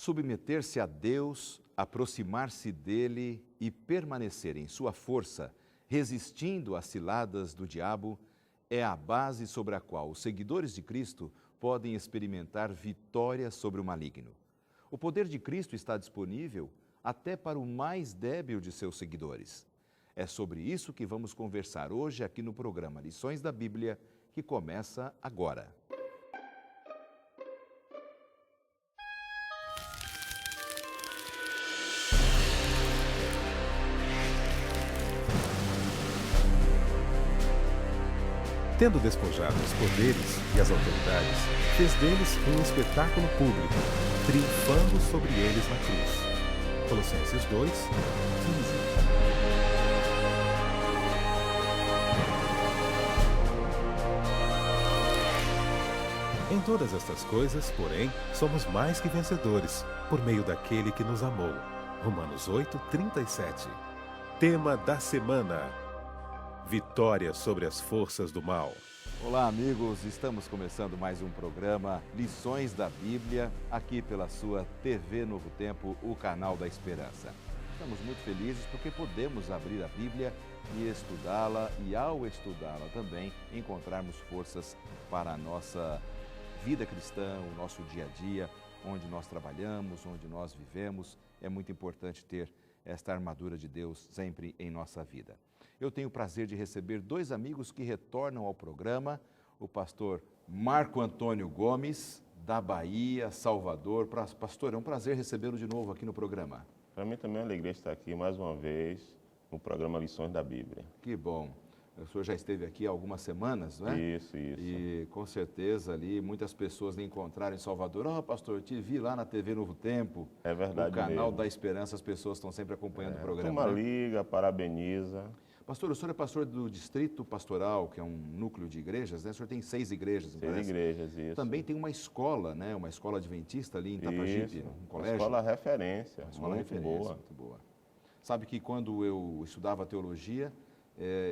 Submeter-se a Deus, aproximar-se dele e permanecer em sua força, resistindo às ciladas do diabo, é a base sobre a qual os seguidores de Cristo podem experimentar vitória sobre o maligno. O poder de Cristo está disponível até para o mais débil de seus seguidores. É sobre isso que vamos conversar hoje aqui no programa Lições da Bíblia, que começa agora. Tendo despojado os poderes e as autoridades, fez deles um espetáculo público, triunfando sobre eles na cruz. Colossenses 2, 15. Em todas estas coisas, porém, somos mais que vencedores, por meio daquele que nos amou. Romanos 8, 37. Tema da semana: Vitória sobre as forças do mal. Olá, amigos, estamos começando mais um programa Lições da Bíblia, aqui pela sua TV Novo Tempo, o canal da Esperança. Estamos muito felizes porque podemos abrir a Bíblia e estudá-la, e ao estudá-la também encontrarmos forças para a nossa vida cristã, o nosso dia a dia, onde nós trabalhamos, onde nós vivemos. É muito importante ter esta armadura de Deus sempre em nossa vida. Eu tenho o prazer de receber dois amigos que retornam ao programa, o pastor Marco Antônio Gomes, da Bahia, Salvador. Pastor, é um prazer recebê-lo de novo aqui no programa. Para mim também é uma alegria estar aqui mais uma vez no programa Lições da Bíblia. Que bom. O senhor já esteve aqui há algumas semanas, não é? Isso. E com certeza ali muitas pessoas lhe encontraram em Salvador. Pastor, eu te vi lá na TV Novo Tempo. É verdade mesmo. No canal mesmo. da Esperança, as pessoas estão sempre acompanhando o programa. Turma liga, parabeniza. Pastor, o senhor é pastor do Distrito Pastoral, que é um núcleo de igrejas, né? O senhor tem 6 igrejas, Seis igrejas, isso. Também tem uma escola, né? Uma escola adventista ali em Itapajipe, Isso. um colégio. Escola referência, Uma escola muito referência, boa. muito boa. Sabe que quando eu estudava teologia,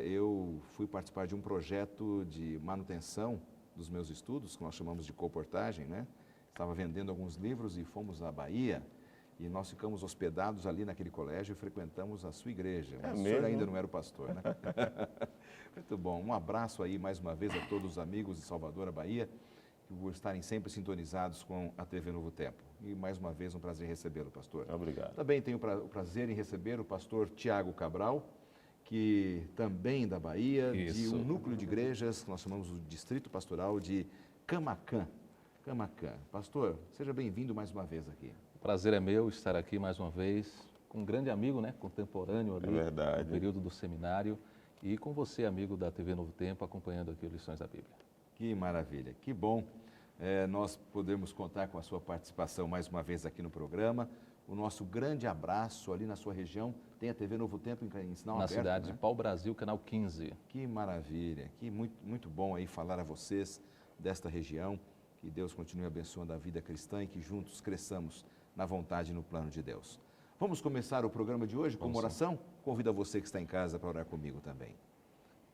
eu fui participar de um projeto de manutenção dos meus estudos, que nós chamamos de coportagem, né? Estava vendendo alguns livros e fomos à Bahia e nós ficamos hospedados ali naquele colégio e frequentamos a sua igreja. Mas o senhor ainda não era o pastor, né? Muito bom. Um abraço aí mais uma vez a todos os amigos de Salvador, a Bahia, por estarem sempre sintonizados com a TV Novo Tempo. E mais uma vez um prazer recebê-lo, pastor. Obrigado. Também tenho o prazer em receber o pastor Tiago Cabral, que também da Bahia, de um núcleo de igrejas que nós chamamos o Distrito Pastoral de Camaquã. Pastor, seja bem-vindo mais uma vez aqui. O prazer é meu estar aqui mais uma vez, com um grande amigo, né, contemporâneo ali, verdade. no período do seminário, e com você, amigo da TV Novo Tempo, acompanhando aqui o Lições da Bíblia. Que maravilha, que bom nós podemos contar com a sua participação mais uma vez aqui no programa. O nosso grande abraço ali na sua região. Tem a TV Novo Tempo em sinal Na aberto, cidade né? de Pau Brasil, canal 15. Que maravilha, que muito bom aí falar a vocês desta região. Que Deus continue abençoando a vida cristã e que juntos cresçamos na vontade e no plano de Deus. Vamos começar o programa de hoje com uma oração? Convido você que está em casa para orar comigo também.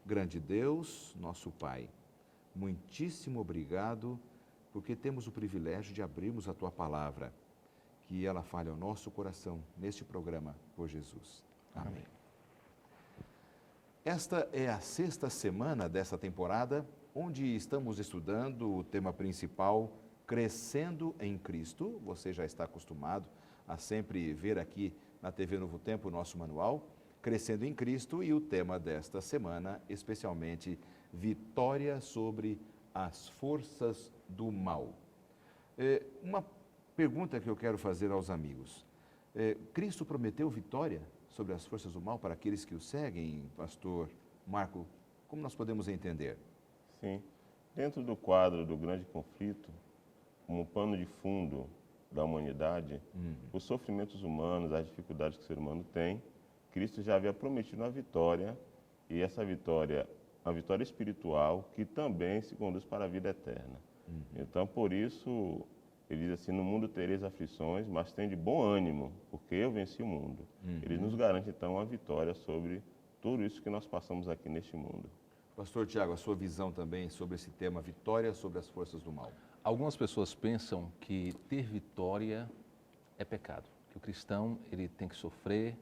Grande Deus, nosso Pai, muitíssimo obrigado porque temos o privilégio de abrirmos a Tua Palavra, que ela fale ao nosso coração neste programa, por Jesus. Amém. Esta é a 6ª semana dessa temporada, onde estamos estudando o tema principal, Crescendo em Cristo. Você já está acostumado a sempre ver aqui na TV Novo Tempo o nosso manual, Crescendo em Cristo, e o tema desta semana, especialmente, Vitória sobre as forças do mal. Uma pergunta que eu quero fazer aos amigos. Cristo prometeu vitória sobre as forças do mal para aqueles que o seguem, pastor Marco? Como nós podemos entender? Sim. Dentro do quadro do grande conflito, como pano de fundo da humanidade, os sofrimentos humanos, as dificuldades que o ser humano tem, Cristo já havia prometido uma vitória, e essa vitória, uma vitória espiritual, que também se conduz para a vida eterna. Então, por isso, ele diz assim: no mundo tereis aflições, mas tem de bom ânimo, porque eu venci o mundo. Ele nos garante, então, a vitória sobre tudo isso que nós passamos aqui neste mundo. Pastor Tiago, a sua visão também sobre esse tema, vitória sobre as forças do mal. Algumas pessoas pensam que ter vitória é pecado. Que o cristão ele tem que sofrer,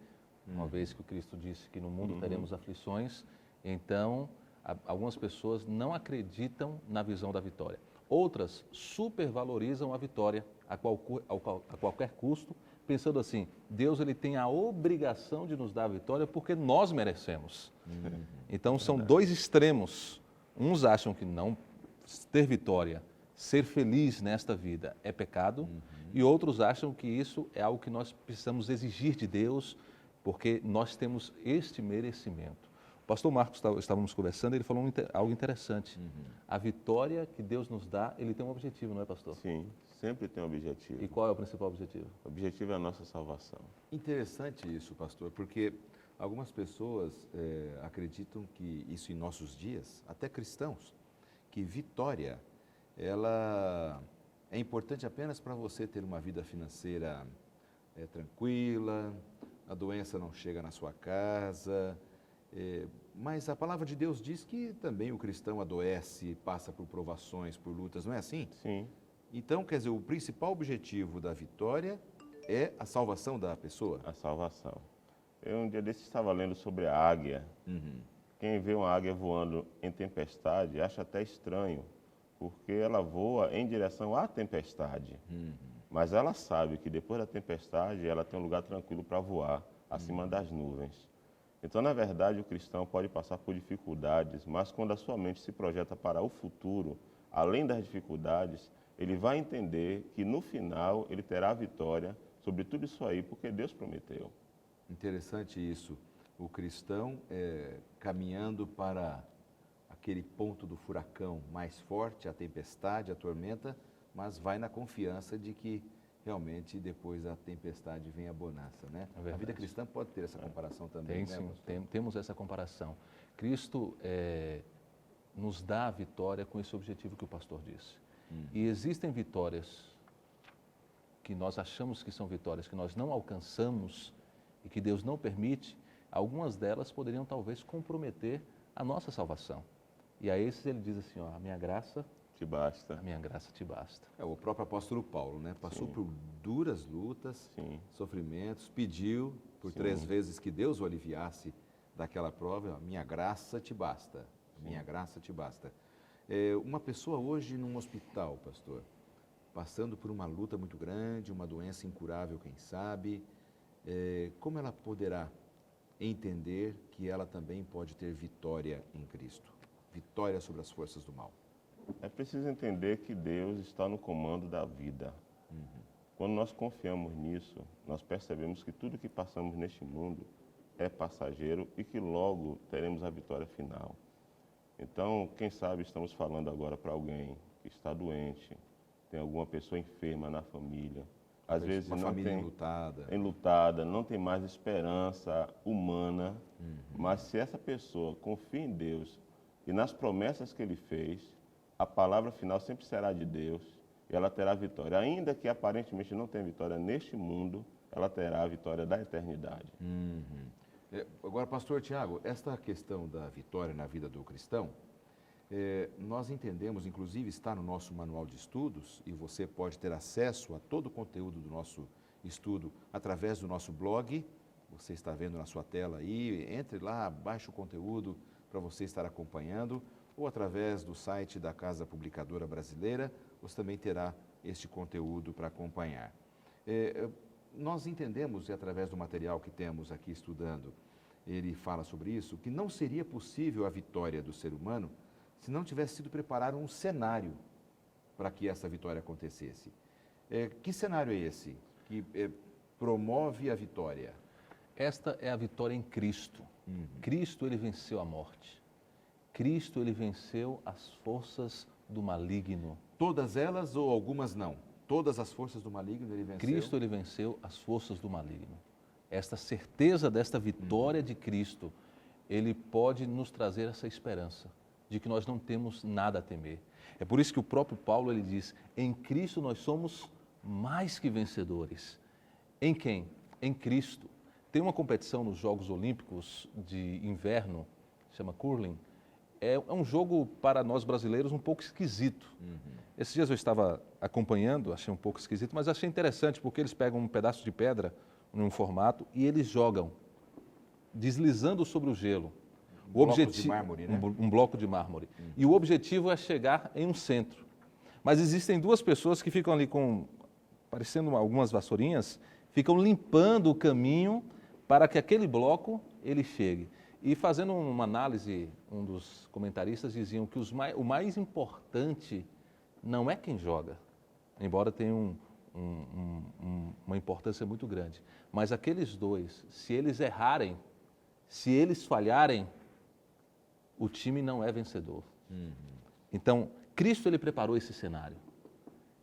uma vez que o Cristo disse que no mundo teremos aflições. Então, algumas pessoas não acreditam na visão da vitória. Outras supervalorizam a vitória a qualquer custo, pensando assim, Deus ele tem a obrigação de nos dar a vitória porque nós merecemos. Então, são dois extremos. Uns acham que não ter vitória, ser feliz nesta vida é pecado, e outros acham que isso é algo que nós precisamos exigir de Deus, porque nós temos este merecimento. O pastor Marcos, estávamos conversando, ele falou algo interessante. A vitória que Deus nos dá, ele tem um objetivo, não é, pastor? Sim, sempre tem um objetivo. E qual é o principal objetivo? O objetivo é a nossa salvação. Interessante isso, pastor, porque algumas pessoas acreditam que isso em nossos dias, até cristãos, que vitória, ela é importante apenas para você ter uma vida financeira tranquila, a doença não chega na sua casa, mas a palavra de Deus diz que também o cristão adoece, passa por provações, por lutas, não é assim? Sim. Então, quer dizer, o principal objetivo da vitória é a salvação da pessoa? A salvação. Eu um dia desse estava lendo sobre a águia. Quem vê uma águia voando em tempestade acha até estranho, porque ela voa em direção à tempestade. Mas ela sabe que depois da tempestade ela tem um lugar tranquilo para voar, acima das nuvens. Então, na verdade, o cristão pode passar por dificuldades, mas quando a sua mente se projeta para o futuro, além das dificuldades, ele vai entender que no final ele terá a vitória sobre tudo isso aí, porque Deus prometeu. Interessante isso. O cristão caminhando para aquele ponto do furacão mais forte, a tempestade, a tormenta, mas vai na confiança de que realmente depois da tempestade vem a bonança, né? É A vida cristã pode ter essa comparação também, Tem né, sim, pastor? temos essa comparação. Cristo nos dá a vitória com esse objetivo que o pastor disse. E existem vitórias que nós achamos que são vitórias que nós não alcançamos e que Deus não permite, algumas delas poderiam talvez comprometer a nossa salvação. E a esses ele diz assim, ó, a minha graça Te basta. te basta. O próprio apóstolo Paulo, né? Passou Sim. por duras lutas, Sim. sofrimentos, pediu por Sim. 3 vezes que Deus o aliviasse daquela prova, minha graça te basta, minha graça te basta. Uma pessoa hoje num hospital, pastor, passando por uma luta muito grande, uma doença incurável, quem sabe, como ela poderá entender que ela também pode ter vitória em Cristo? Vitória sobre as forças do mal. É preciso entender que Deus está no comando da vida. Quando nós confiamos nisso, nós percebemos que tudo que passamos neste mundo é passageiro e que logo teremos a vitória final. Então, quem sabe estamos falando agora para alguém que está doente, tem alguma pessoa enferma na família, às vezes uma não família tem enlutada. não tem mais esperança humana, mas se essa pessoa confia em Deus e nas promessas que Ele fez, a palavra final sempre será de Deus e ela terá vitória. Ainda que aparentemente não tenha vitória neste mundo, ela terá a vitória da eternidade. Agora, pastor Tiago, esta questão da vitória na vida do cristão, nós entendemos, inclusive está no nosso manual de estudos, e você pode ter acesso a todo o conteúdo do nosso estudo através do nosso blog. Você está vendo na sua tela aí, entre lá, baixe o conteúdo para você estar acompanhando, ou através do site da Casa Publicadora Brasileira, você também terá este conteúdo para acompanhar. Nós entendemos, e através do material que temos aqui estudando, ele fala sobre isso, que não seria possível a vitória do ser humano se não tivesse sido preparado um cenário para que essa vitória acontecesse. Que cenário é esse que promove a vitória? Esta é a vitória em Cristo. Cristo, ele venceu a morte. Cristo, ele venceu as forças do maligno. Todas elas ou algumas não? Todas as forças do maligno ele venceu? Cristo, ele venceu as forças do maligno. Esta certeza desta vitória de Cristo, ele pode nos trazer essa esperança de que nós não temos nada a temer. É por isso que o próprio Paulo, ele diz, em Cristo nós somos mais que vencedores. Em quem? Em Cristo. Tem uma competição nos Jogos Olímpicos de Inverno, chama curling, é um jogo para nós brasileiros um pouco esquisito. Esses dias eu estava acompanhando, achei um pouco esquisito, mas achei interessante porque eles pegam um pedaço de pedra num formato e eles jogam, deslizando sobre o gelo. De mármore, né? Um bloco de mármore. E o objetivo é chegar em um centro. Mas existem duas pessoas que ficam ali parecendo algumas vassourinhas, ficam limpando o caminho para que aquele bloco ele chegue. E fazendo uma análise, um dos comentaristas diziam que o mais importante não é quem joga, embora tenha uma importância muito grande. Mas aqueles dois, se eles errarem, se eles falharem, o time não é vencedor. Então, Cristo ele preparou esse cenário.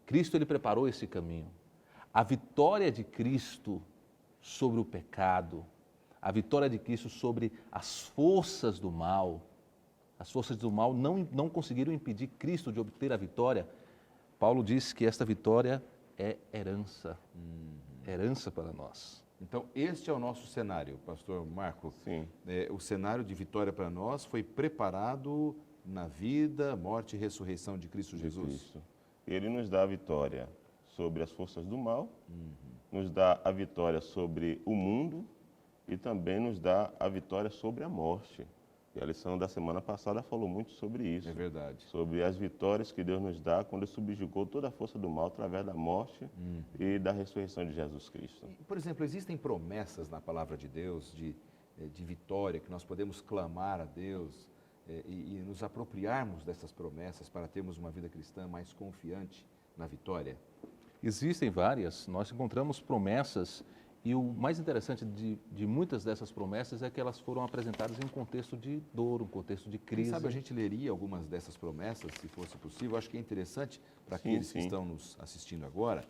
Cristo ele preparou esse caminho. A vitória de Cristo sobre o pecado, a vitória de Cristo sobre as forças do mal não conseguiram impedir Cristo de obter a vitória. Paulo diz que esta vitória é herança, herança para nós. Então, este é o nosso cenário, pastor Marco. Sim. O cenário de vitória para nós foi preparado na vida, morte e ressurreição de Cristo Jesus. Isso. Ele nos dá a vitória sobre as forças do mal, nos dá a vitória sobre o mundo e também nos dá a vitória sobre a morte. E a lição da semana passada falou muito sobre isso. É verdade. Sobre as vitórias que Deus nos dá quando Ele subjugou toda a força do mal através da morte e da ressurreição de Jesus Cristo. Por exemplo, existem promessas na palavra de Deus de vitória, que nós podemos clamar a Deus e nos apropriarmos dessas promessas para termos uma vida cristã mais confiante na vitória? Existem várias, nós encontramos promessas e o mais interessante de muitas dessas promessas é que elas foram apresentadas em um contexto de dor, um contexto de Quem crise. sabe a gente leria algumas dessas promessas, se fosse possível. Acho que é interessante para aqueles que estão nos assistindo agora,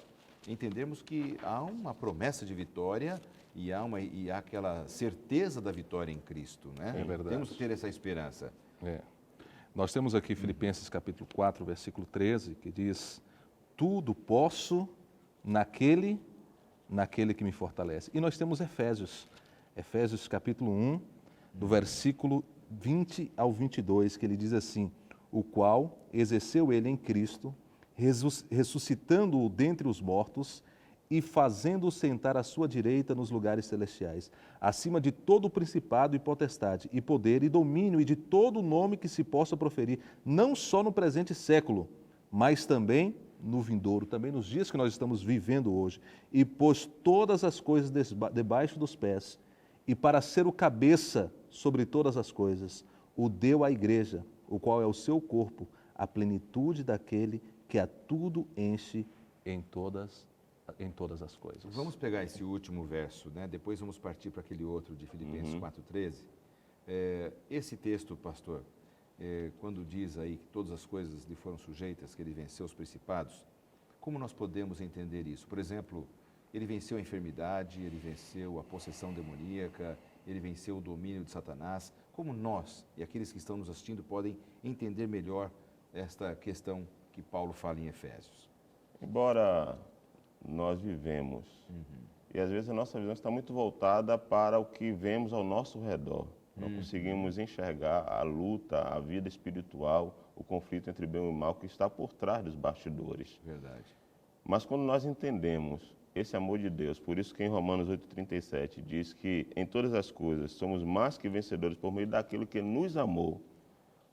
entendermos que há uma promessa de vitória e há aquela certeza da vitória em Cristo, né? É verdade. Temos que ter essa esperança. Nós temos aqui Filipenses capítulo 4, versículo 13, que diz: tudo posso naquele que me fortalece. E nós temos Efésios capítulo 1, do versículo 20 ao 22, que ele diz assim: o qual exerceu ele em Cristo, ressuscitando-o dentre os mortos e fazendo-o sentar à sua direita nos lugares celestiais, acima de todo principado e potestade, e poder e domínio e de todo nome que se possa proferir, não só no presente século, mas também no vindouro, também nos dias que nós estamos vivendo hoje, e pôs todas as coisas debaixo dos pés, e para ser o cabeça sobre todas as coisas, o deu à igreja, o qual é o seu corpo, a plenitude daquele que a tudo enche em todas as coisas. Vamos pegar esse último verso, né? Depois vamos partir para aquele outro de Filipenses 4,13. Esse texto, pastor, quando diz aí que todas as coisas lhe foram sujeitas, que ele venceu os principados, como nós podemos entender isso? Por exemplo, ele venceu a enfermidade, ele venceu a possessão demoníaca, ele venceu o domínio de Satanás. Como nós e aqueles que estão nos assistindo podem entender melhor esta questão que Paulo fala em Efésios? Embora nós vivemos, e às vezes a nossa visão está muito voltada para o que vemos ao nosso redor. Não conseguimos enxergar a luta, a vida espiritual, o conflito entre bem e mal que está por trás dos bastidores. Verdade. Mas quando nós entendemos esse amor de Deus, por isso que em Romanos 8,37 diz que em todas as coisas somos mais que vencedores por meio daquilo que nos amou,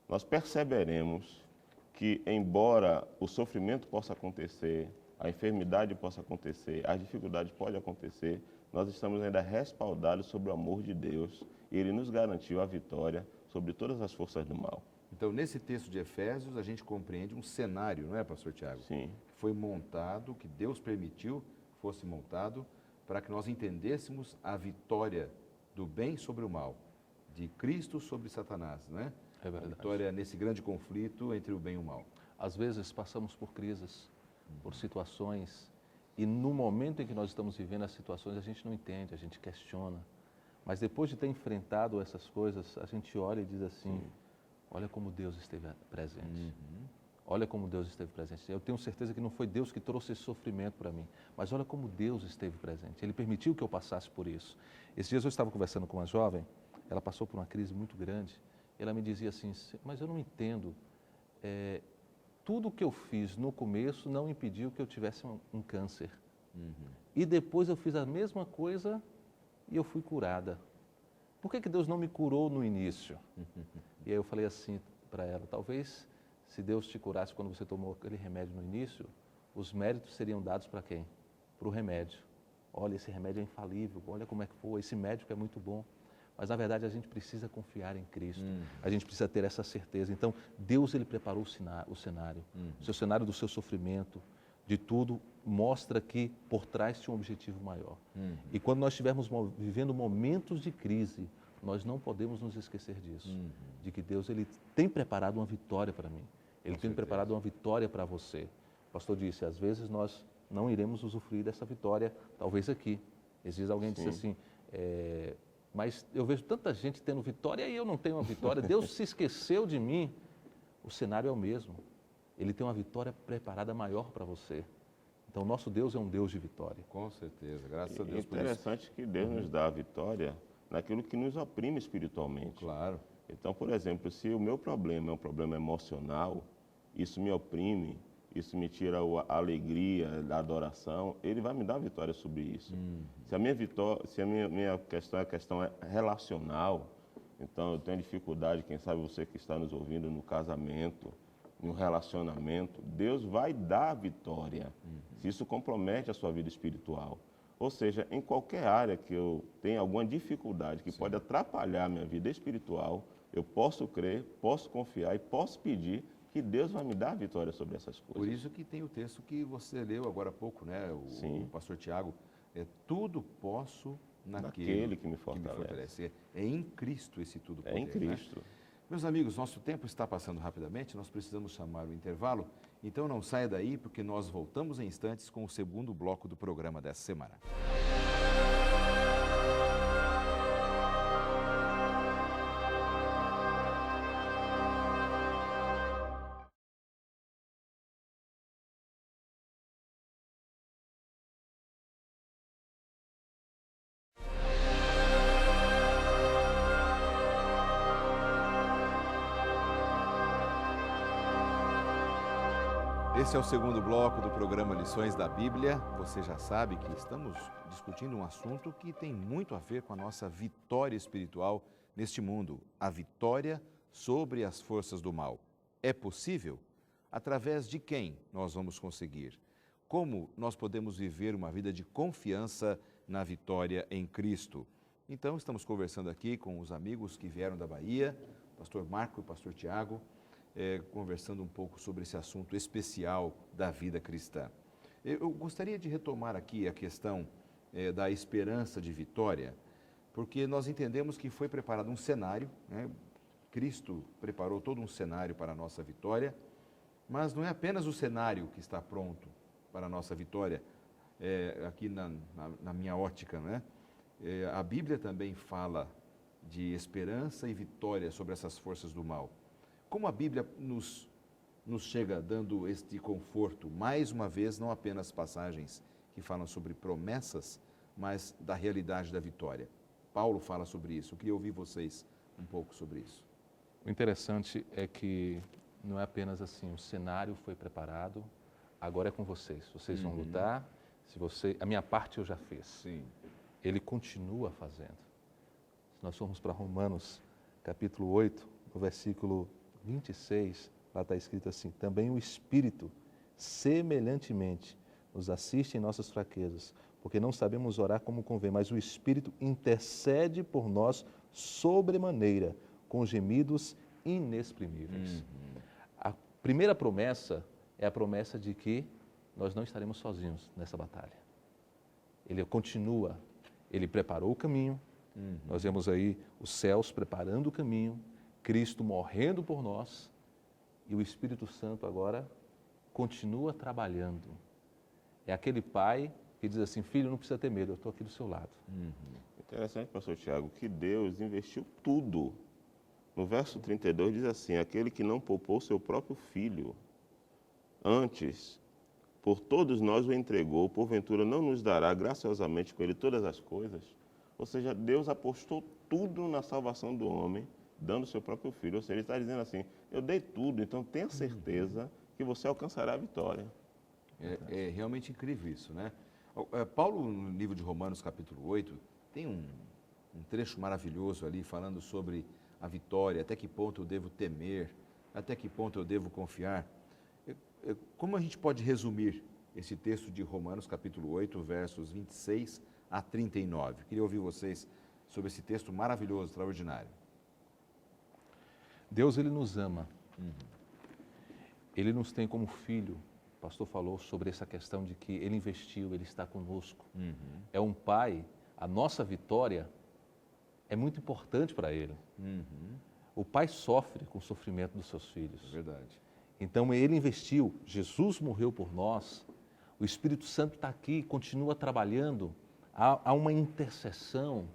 nós perceberemos que, embora o sofrimento possa acontecer, a enfermidade possa acontecer, as dificuldades podem acontecer, nós estamos ainda respaldados sobre o amor de Deus e Ele nos garantiu a vitória sobre todas as forças do mal. Então, nesse texto de Efésios, a gente compreende um cenário, não é, pastor Tiago? Sim. Que foi montado, que Deus permitiu que fosse montado, para que nós entendêssemos a vitória do bem sobre o mal, de Cristo sobre Satanás, né? É verdade. A vitória nesse grande conflito entre o bem e o mal. Às vezes passamos por crises, por situações, e no momento em que nós estamos vivendo as situações, a gente não entende, a gente questiona. Mas depois de ter enfrentado essas coisas, a gente olha e diz assim: olha como Deus esteve presente. Olha como Deus esteve presente. Eu tenho certeza que não foi Deus que trouxe esse sofrimento para mim, mas olha como Deus esteve presente. Ele permitiu que eu passasse por isso. Esses dias eu estava conversando com uma jovem, ela passou por uma crise muito grande, ela me dizia assim, mas eu não entendo, tudo que eu fiz no começo não impediu que eu tivesse um câncer. E depois eu fiz a mesma coisa e eu fui curada. Por que Deus não me curou no início? E aí eu falei assim para ela, talvez se Deus te curasse quando você tomou aquele remédio no início, os méritos seriam dados para quem? Para o remédio. Olha, esse remédio é infalível, olha como é que foi, esse médico é muito bom. Mas, na verdade, a gente precisa confiar em Cristo. A gente precisa ter essa certeza. Então, Deus, Ele preparou o cenário. O seu cenário do seu sofrimento, de tudo, mostra que por trás tinha um objetivo maior. E quando nós estivermos vivendo momentos de crise, nós não podemos nos esquecer disso. De que Deus, Ele tem preparado uma vitória para mim. Ele tem preparado uma vitória para você. O pastor disse, às vezes nós não iremos usufruir dessa vitória, talvez aqui. Existe alguém que disse assim, mas eu vejo tanta gente tendo vitória e eu não tenho uma vitória. Deus se esqueceu de mim. O cenário é o mesmo. Ele tem uma vitória preparada maior para você. Então, nosso Deus é um Deus de vitória. Com certeza, graças a Deus por isso. É interessante que Deus nos dá a vitória naquilo que nos oprime espiritualmente. Claro. Então, por exemplo, se o meu problema é um problema emocional, isso me oprime, isso me tira a alegria da adoração, Ele vai me dar vitória sobre isso. Se a minha vitória, se a minha questão é relacional, então eu tenho dificuldade, quem sabe você que está nos ouvindo, no casamento, no relacionamento, Deus vai dar a vitória, se isso compromete a sua vida espiritual. Ou seja, em qualquer área que eu tenha alguma dificuldade que pode atrapalhar a minha vida espiritual, eu posso crer, posso confiar e posso pedir que Deus vai me dar a vitória sobre essas coisas. Por isso que tem o texto que você leu agora há pouco, né? O pastor Tiago, tudo posso naquele que me fortalece. É em Cristo esse tudo poder. É em Cristo. Né? Meus amigos, nosso tempo está passando rapidamente, nós precisamos chamar o intervalo, então não saia daí porque nós voltamos em instantes com o segundo bloco do programa dessa semana. Esse é o segundo bloco do programa Lições da Bíblia. Você já sabe que estamos discutindo um assunto que tem muito a ver com a nossa vitória espiritual neste mundo, a vitória sobre as forças do mal. É possível? Através de quem nós vamos conseguir? Como nós podemos viver uma vida de confiança na vitória em Cristo? Então, estamos conversando aqui com os amigos que vieram da Bahia, o pastor Marco e o pastor Tiago, conversando um pouco sobre esse assunto especial da vida cristã. Eu gostaria de retomar aqui a questão da esperança de vitória, porque nós entendemos que foi preparado um cenário, né? Cristo preparou todo um cenário para a nossa vitória, mas não é apenas o cenário que está pronto para a nossa vitória, aqui na minha ótica, né? A Bíblia também fala de esperança e vitória sobre essas forças do mal. Como a Bíblia nos chega dando este conforto, mais uma vez, não apenas passagens que falam sobre promessas, mas da realidade da vitória. Paulo fala sobre isso. Eu queria ouvir vocês um pouco sobre isso. O interessante é que não é apenas assim, o cenário foi preparado, agora é com vocês. Vocês vão lutar, a minha parte eu já fiz. Sim. Ele continua fazendo. Se nós formos para Romanos, capítulo 8, no versículo 26, lá está escrito assim, também o Espírito, semelhantemente, nos assiste em nossas fraquezas, porque não sabemos orar como convém, mas o Espírito intercede por nós sobremaneira, com gemidos inexprimíveis. A primeira promessa é a promessa de que nós não estaremos sozinhos nessa batalha. Ele continua, ele preparou o caminho, nós vemos aí os céus preparando o caminho, Cristo morrendo por nós e o Espírito Santo agora continua trabalhando. É aquele pai que diz assim, filho, não precisa ter medo, eu estou aqui do seu lado. Interessante, pastor Tiago, que Deus investiu tudo. No verso 32 diz assim, aquele que não poupou seu próprio filho, antes, por todos nós o entregou, porventura não nos dará graciosamente com ele todas as coisas? Ou seja, Deus apostou tudo na salvação do homem, dando o seu próprio filho. Ou seja, ele está dizendo assim, eu dei tudo, então tenha certeza que você alcançará a vitória. É realmente incrível isso, né? Paulo, no livro de Romanos, capítulo 8, tem um trecho maravilhoso ali falando sobre a vitória, até que ponto eu devo temer, até que ponto eu devo confiar. Como a gente pode resumir esse texto de Romanos, capítulo 8, versos 26 a 39? Queria ouvir vocês sobre esse texto maravilhoso, extraordinário. Deus, Ele nos ama. Ele nos tem como filho. O pastor falou sobre essa questão de que Ele investiu, Ele está conosco. É um pai, a nossa vitória é muito importante para Ele. O pai sofre com o sofrimento dos seus filhos. É verdade. Então Ele investiu, Jesus morreu por nós, o Espírito Santo está aqui, continua trabalhando, há uma intercessão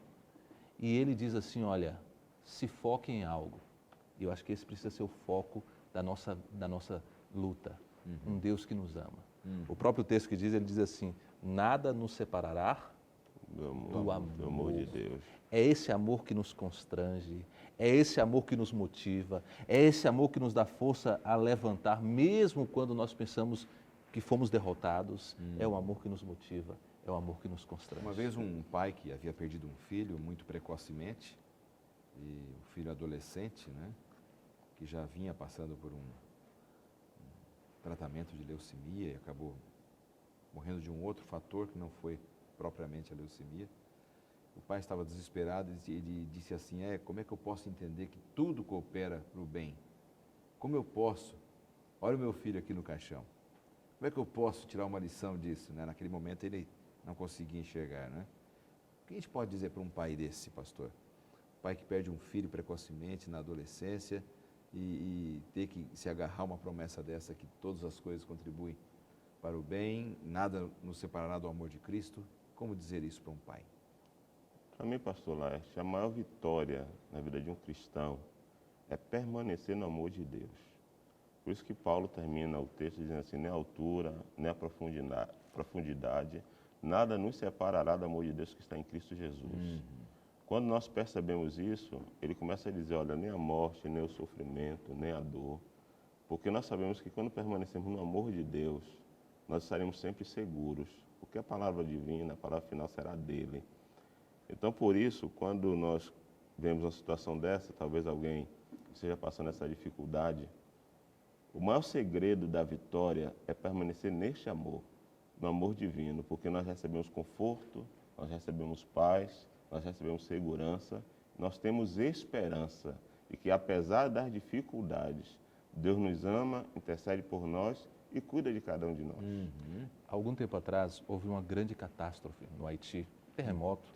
e Ele diz assim, olha, se foque em algo. E eu acho que esse precisa ser o foco da nossa luta. Um Deus que nos ama. O próprio texto que diz, ele diz assim, nada nos separará do amor de Deus. É esse amor que nos constrange, é esse amor que nos motiva, é esse amor que nos dá força a levantar, mesmo quando nós pensamos que fomos derrotados. É o amor que nos motiva, é o amor que nos constrange. Uma vez um pai que havia perdido um filho muito precocemente, e um filho adolescente, né, que já vinha passando por um tratamento de leucemia e acabou morrendo de um outro fator que não foi propriamente a leucemia. O pai estava desesperado e ele disse assim, como é que eu posso entender que tudo coopera para o bem? Como eu posso? Olha o meu filho aqui no caixão. Como é que eu posso tirar uma lição disso? Né? Naquele momento ele não conseguia enxergar. Né? O que a gente pode dizer para um pai desse, pastor? Um pai que perde um filho precocemente na adolescência e ter que se agarrar a uma promessa dessa que todas as coisas contribuem para o bem, nada nos separará do amor de Cristo. Como dizer isso para um pai? Para mim, pastor Laerte, a maior vitória na vida de um cristão é permanecer no amor de Deus. Por isso que Paulo termina o texto dizendo assim, nem a altura, nem a profundidade, nada nos separará do amor de Deus que está em Cristo Jesus. Quando nós percebemos isso, ele começa a dizer, olha, nem a morte, nem o sofrimento, nem a dor, porque nós sabemos que quando permanecemos no amor de Deus, nós estaremos sempre seguros, porque a palavra divina, a palavra final será dele. Então, por isso, quando nós vemos uma situação dessa, talvez alguém esteja passando essa dificuldade, o maior segredo da vitória é permanecer neste amor, no amor divino, porque nós recebemos conforto, nós recebemos paz, nós recebemos segurança, nós temos esperança e que apesar das dificuldades, Deus nos ama, intercede por nós e cuida de cada um de nós. Algum tempo atrás, houve uma grande catástrofe no Haiti, terremoto,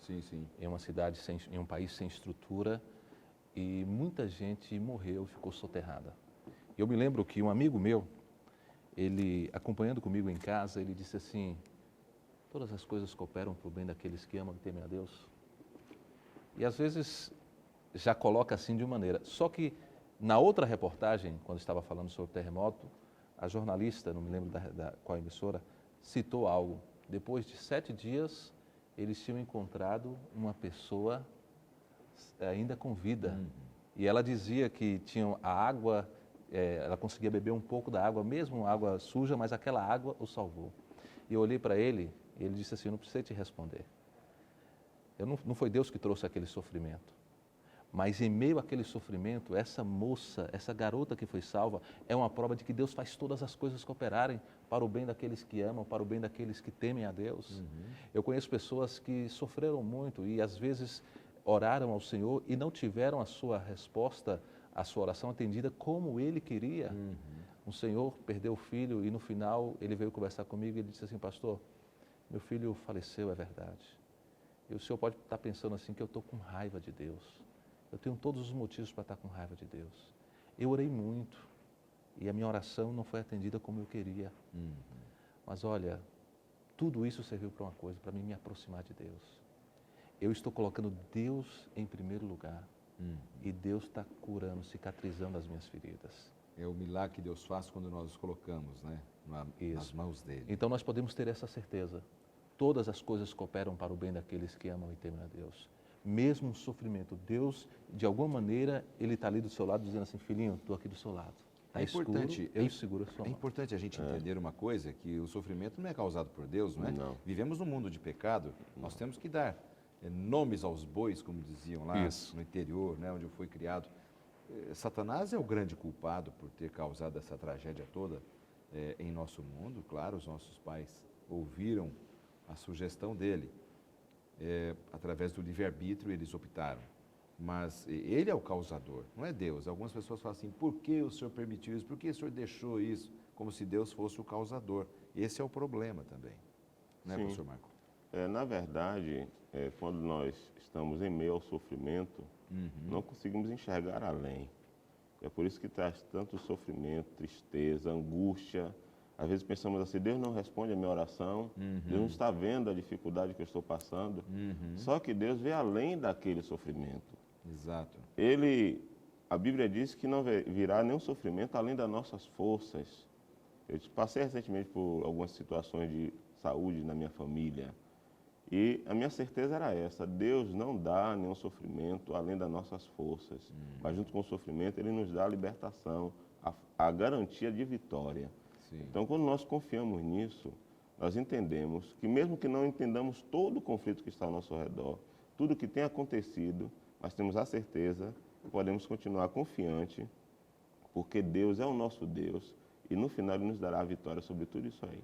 em uma cidade, em um país sem estrutura, e muita gente morreu, ficou soterrada. Eu me lembro que um amigo meu, ele, acompanhando comigo em casa, ele disse assim, todas as coisas cooperam para o bem daqueles que amam e temem a Deus. E às vezes já coloca assim de uma maneira. Só que na outra reportagem, quando estava falando sobre o terremoto, a jornalista, não me lembro qual emissora, citou algo. Depois de 7 dias, eles tinham encontrado uma pessoa ainda com vida. E ela dizia que tinha a água, ela conseguia beber um pouco da água, mesmo água suja, mas aquela água o salvou. E eu olhei para ele e ele disse assim, eu não precisei te responder. Não foi Deus que trouxe aquele sofrimento. Mas em meio àquele sofrimento, essa moça, essa garota que foi salva, é uma prova de que Deus faz todas as coisas cooperarem para o bem daqueles que amam, para o bem daqueles que temem a Deus. Eu conheço pessoas que sofreram muito e às vezes oraram ao Senhor e não tiveram a sua resposta, a sua oração atendida como Ele queria. Um senhor perdeu o filho e no final ele veio conversar comigo e ele disse assim, pastor, meu filho faleceu, é verdade. E o senhor pode estar pensando assim que eu estou com raiva de Deus. Eu tenho todos os motivos para estar com raiva de Deus. Eu orei muito e a minha oração não foi atendida como eu queria. Mas olha, tudo isso serviu para uma coisa, para mim me aproximar de Deus. Eu estou colocando Deus em primeiro lugar e Deus está curando, cicatrizando as minhas feridas. É o milagre que Deus faz quando nós os colocamos, né, nas mãos dele. Então nós podemos ter essa certeza. Todas as coisas cooperam para o bem daqueles que amam e temem a Deus. mesmo um sofrimento, Deus, de alguma maneira, Ele está ali do seu lado, dizendo assim, filhinho, estou aqui do seu lado. Está importante, eu seguro a sua É mão. importante a gente entender uma coisa, que o sofrimento não é causado por Deus, não é? Não. Vivemos num mundo de pecado, nós temos que dar nomes aos bois, como diziam lá Isso. no interior, né, onde eu fui criado. Satanás é o grande culpado por ter causado essa tragédia toda em nosso mundo. Claro, os nossos pais ouviram a sugestão dele. Através do livre-arbítrio eles optaram. Mas ele é o causador, não é Deus. Algumas pessoas falam assim, por que o Senhor permitiu isso? Por que o Senhor deixou isso? Como se Deus fosse o causador. Esse é o problema também. Não é, Sim. professor Marco? Na verdade, quando nós estamos em meio ao sofrimento, não conseguimos enxergar além. É por isso que traz tanto sofrimento, tristeza, angústia. Às vezes pensamos assim, Deus não responde a minha oração, Deus não está vendo a dificuldade que eu estou passando. Só que Deus vê além daquele sofrimento. Exato. A Bíblia diz que não virá nenhum sofrimento além das nossas forças. Eu passei recentemente por algumas situações de saúde na minha família. E a minha certeza era essa, Deus não dá nenhum sofrimento além das nossas forças. Mas junto com o sofrimento, Ele nos dá a libertação, a garantia de vitória. Sim. Então, quando nós confiamos nisso, nós entendemos que mesmo que não entendamos todo o conflito que está ao nosso redor, tudo o que tem acontecido, nós temos a certeza que podemos continuar confiante, porque Deus é o nosso Deus e no final Ele nos dará a vitória sobre tudo isso aí.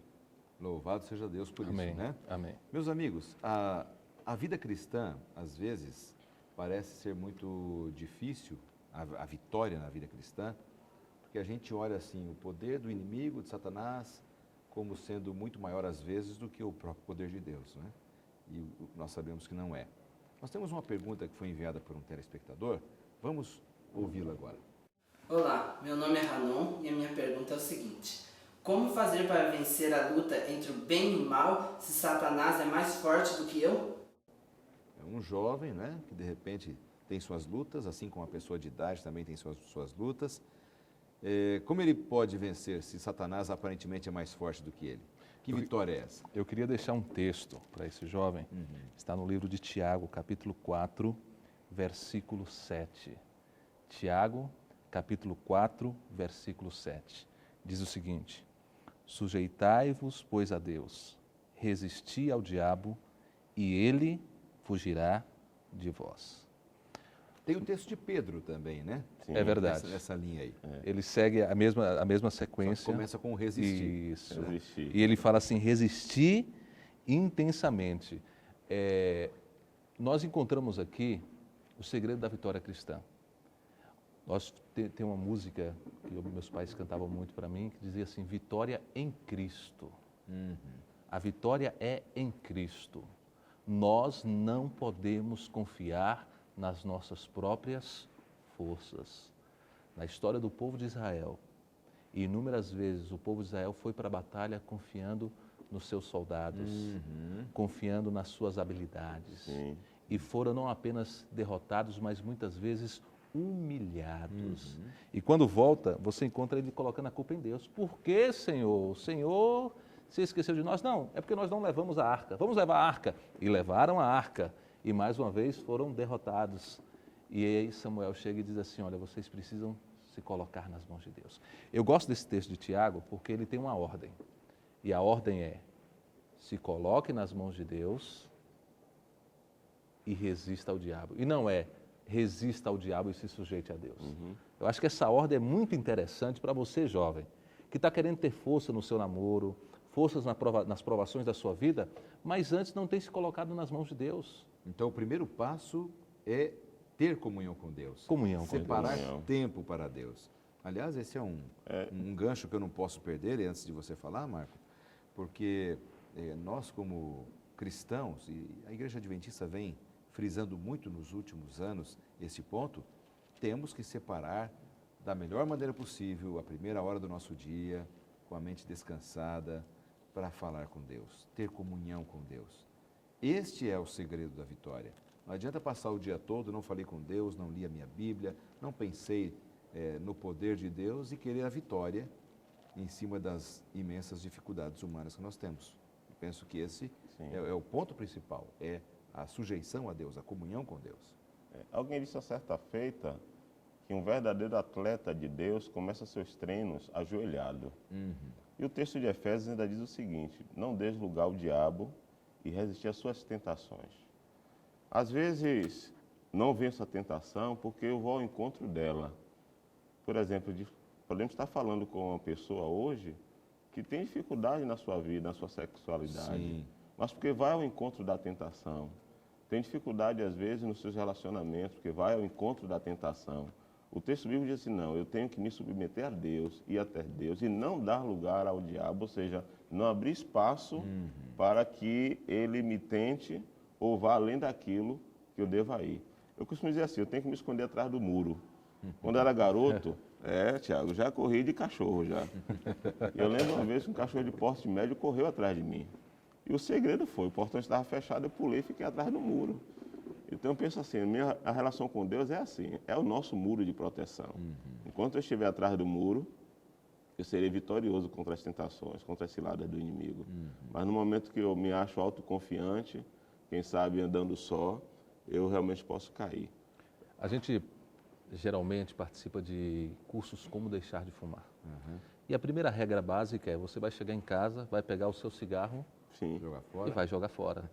Louvado seja Deus por Amém. isso, né? Amém. Meus amigos, a vida cristã, às vezes, parece ser muito difícil, a vitória na vida cristã, porque a gente olha assim, o poder do inimigo, de Satanás, como sendo muito maior às vezes do que o próprio poder de Deus, né? E nós sabemos que não é. Nós temos uma pergunta que foi enviada por um telespectador, vamos ouvi-la agora. Olá, meu nome é Ranon e a minha pergunta é o seguinte: como fazer para vencer a luta entre o bem e o mal se Satanás é mais forte do que eu? É um jovem, né, que de repente tem suas lutas, assim como uma pessoa de idade também tem suas lutas. Como ele pode vencer se Satanás aparentemente é mais forte do que ele? Que vitória é essa? Eu queria deixar um texto para esse jovem. Está no livro de Tiago, capítulo 4, versículo 7. Tiago, capítulo 4, versículo 7. Diz o seguinte: sujeitai-vos, pois, a Deus, resisti ao diabo, e ele fugirá de vós. Tem o texto de Pedro também, né? Sim. É verdade. Nessa linha aí. Ele segue a mesma Só sequência. que começa com resistir. Isso. Resistir. E ele fala assim, resistir intensamente. Nós encontramos aqui o segredo da vitória cristã. Nós tem uma música que meus pais cantavam muito para mim, que dizia assim, vitória em Cristo. A vitória é em Cristo. Nós não podemos confiar nas nossas próprias forças. Na história do povo de Israel, e inúmeras vezes o povo de Israel foi para a batalha confiando nos seus soldados, confiando nas suas habilidades. Sim. E foram não apenas derrotados, mas muitas vezes humilhados. E quando volta, você encontra ele colocando a culpa em Deus. Por que, Senhor? O Senhor se esqueceu de nós? Não, é porque nós não levamos a arca. Vamos levar a arca. E levaram a arca. E mais uma vez foram derrotados. E aí Samuel chega e diz assim, olha, vocês precisam se colocar nas mãos de Deus. Eu gosto desse texto de Tiago porque ele tem uma ordem. E a ordem é, se coloque nas mãos de Deus e resista ao diabo. E não é, resista ao diabo e se sujeite a Deus. Eu acho que essa ordem é muito interessante para você, jovem, que está querendo ter força no seu namoro, forças nas provações da sua vida, mas antes não tem se colocado nas mãos de Deus. Então, o primeiro passo é ter comunhão com Deus. Comunhão com Separar Deus. tempo para Deus. Aliás, esse é um gancho que eu não posso perder, e antes de você falar, Marco, porque nós como cristãos, e a Igreja Adventista vem frisando muito nos últimos anos esse ponto, temos que separar da melhor maneira possível a primeira hora do nosso dia, com a mente descansada, para falar com Deus, ter comunhão com Deus. Este é o segredo da vitória. Não adianta passar o dia todo, não falei com Deus, não li a minha Bíblia, não pensei no poder de Deus e querer a vitória em cima das imensas dificuldades humanas que nós temos. Eu penso que esse é o ponto principal, é a sujeição a Deus, a comunhão com Deus. Alguém disse a certa feita que um verdadeiro atleta de Deus começa seus treinos ajoelhado. E o texto de Efésios ainda diz o seguinte: não deixe lugar ao diabo e resistir às suas tentações. Às vezes, não venço a tentação porque eu vou ao encontro dela. Por exemplo, podemos estar falando com uma pessoa hoje que tem dificuldade na sua vida, na sua sexualidade, Sim. mas porque vai ao encontro da tentação. Tem dificuldade, às vezes, nos seus relacionamentos, porque vai ao encontro da tentação. O texto bíblico diz assim: não, eu tenho que me submeter a Deus, ir até Deus e não dar lugar ao diabo, ou seja, não abrir espaço para que ele me tente ou vá além daquilo que eu deva ir. Eu costumo dizer assim: eu tenho que me esconder atrás do muro. Quando eu era garoto, Tiago, já corri de cachorro já. Eu lembro uma vez que um cachorro de porte médio correu atrás de mim. E o segredo foi, o portão estava fechado, eu pulei e fiquei atrás do muro. Então eu penso assim, a relação com Deus é assim, é o nosso muro de proteção. Enquanto eu estiver atrás do muro, eu serei vitorioso contra as tentações, contra as ciladas do inimigo. Mas no momento que eu me acho autoconfiante, quem sabe andando só, eu realmente posso cair. A gente geralmente participa de cursos como deixar de fumar. E a primeira regra básica é: você vai chegar em casa, vai pegar o seu cigarro Sim. Jogar e fora. vai jogar fora.